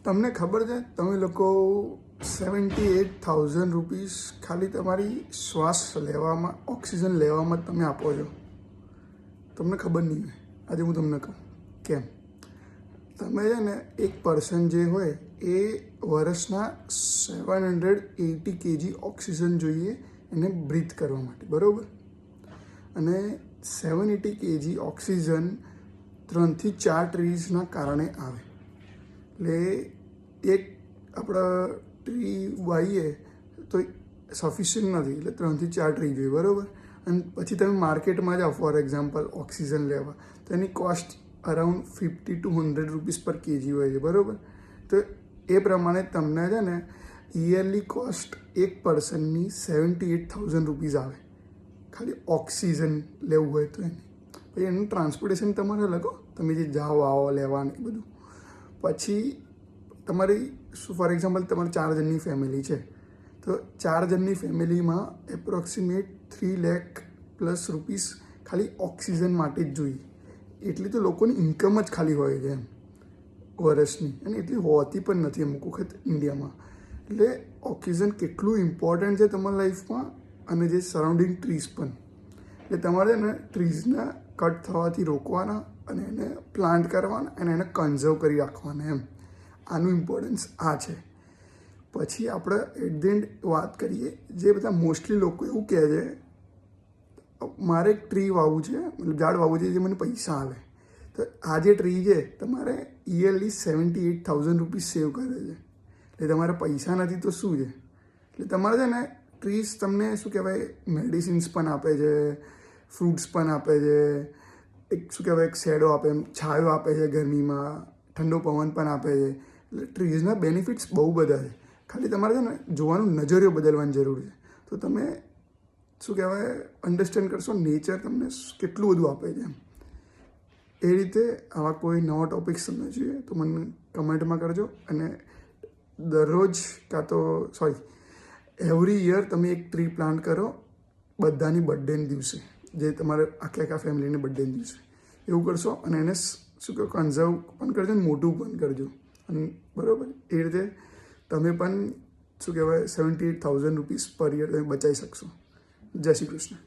તમને ખબર છે તમે લોકો 78,000 રૂપીસ ખાલી તમારી શ્વાસ લેવામાં, ઓક્સિજન લેવામાં તમે આપો છો. તમને ખબર નહીં હોય. આજે હું તમને કહું કેમ. તમે છે ને એક પર્સન જે હોય એ વર્ષના 780 kg ઓક્સિજન જોઈએ એને બ્રીથ કરવા માટે, બરાબર. અને 780 kg ઓક્સિજન 3 થી 4 ટ્રીઝના કારણે આવે. એટલે એક આપણા ટ્રી વાવીએ તો સફિશિયન્ટ નથી, એટલે 3 થી 4 ટ્રી જોઈએ, બરાબર. અને પછી તમે માર્કેટમાં જાઓ ફોર એક્ઝામ્પલ ઓક્સિજન લેવા, તો એની cost around 50 to 100 rupees per kg હોય છે, બરાબર. તો એ પ્રમાણે તમને છે ને યરલી કોસ્ટ એક પર્સનની 78,000 રૂપીસ આવે ખાલી ઓક્સિજન લેવું હોય તો એની. પછી એનું ટ્રાન્સપોર્ટેશન તમારે લખો, તમે જે જાઓ આવો લેવાનું એ બધું. પછી તમારી ફોર એક્ઝામ્પલ તમારી 4 જણની ફેમિલી છે, તો 4 જણની ફેમિલીમાં એપ્રોક્સિમેટ 3 લાખ પ્લસ રૂપીસ ખાલી ઓક્સિજન માટે જ જોઈએ. એટલી તો લોકોની ઇન્કમ જ ખાલી હોય છે એમ વર્ષની, અને એટલી હોતી પણ નથી અમુક વખત ઇન્ડિયામાં. એટલે ઓક્સિજન કેટલું ઇમ્પોર્ટન્ટ છે તમારા લાઈફમાં, અને જે સરાઉન્ડિંગ ટ્રીઝ પણ. એટલે તમારે એને ટ્રીઝને કટ થવાથી રોકવાના અને એને પ્લાન્ટ કરવાના અને એને કન્ઝર્વ કરી રાખવાના એમ. આનું ઇમ્પોર્ટન્સ આ છે. પછી આપણે એટ ધ એન્ડ વાત કરીએ, જે બધા મોસ્ટલી લોકો એવું કહે છે મારે એક ટ્રી વાવવું છે, મતલબ ઝાડ વાવવું છે જે મને પૈસા આવે. તો આ જે ટ્રી છે તમારે યરલી 78,000 રૂપીસ સેવ કરે છે. એટલે તમારે પૈસા નથી તો શું છે. એટલે તમારે છે ને ટ્રીઝ તમને શું કહેવાય મેડિસિન્સ પણ આપે છે, ફ્રૂટ્સ પણ આપે છે, એક શું કહેવાય એક શેડો આપે, છાંયો આપે છે ગરમીમાં, ઠંડો પવન પણ આપે છે. એટલે ટ્રીઝના બેનિફિટ્સ બહુ બધા છે. ખાલી તમારે છે ને જોવાનું નજરિયો બદલવાની જરૂર છે. તો તમે શું કહેવાય અન્ડરસ્ટેન્ડ કરશો નેચર તમને કેટલું બધું આપે છે એમ. એ રીતે આવા કોઈ નવા ટૉપિક્સ તમને જોઈએ તો મને કમેન્ટમાં કરજો. અને દરરોજ કાં તો એવરી યર તમે એક ટ્રી પ્લાન્ટ કરો બધાની બર્થડેના દિવસે, જે તમારે આખા ફેમિલીની બર્થડેના દિવસે એવું કરશો. અને એને શું કહો કન્ઝર્વ પણ કરજો ને મોટું પણ કરજો. અને બરાબર એ રીતે તમે પણ શું કહેવાય 78,000 રૂપીસ પર યર તમે બચાવી શકશો. જય શ્રી કૃષ્ણ.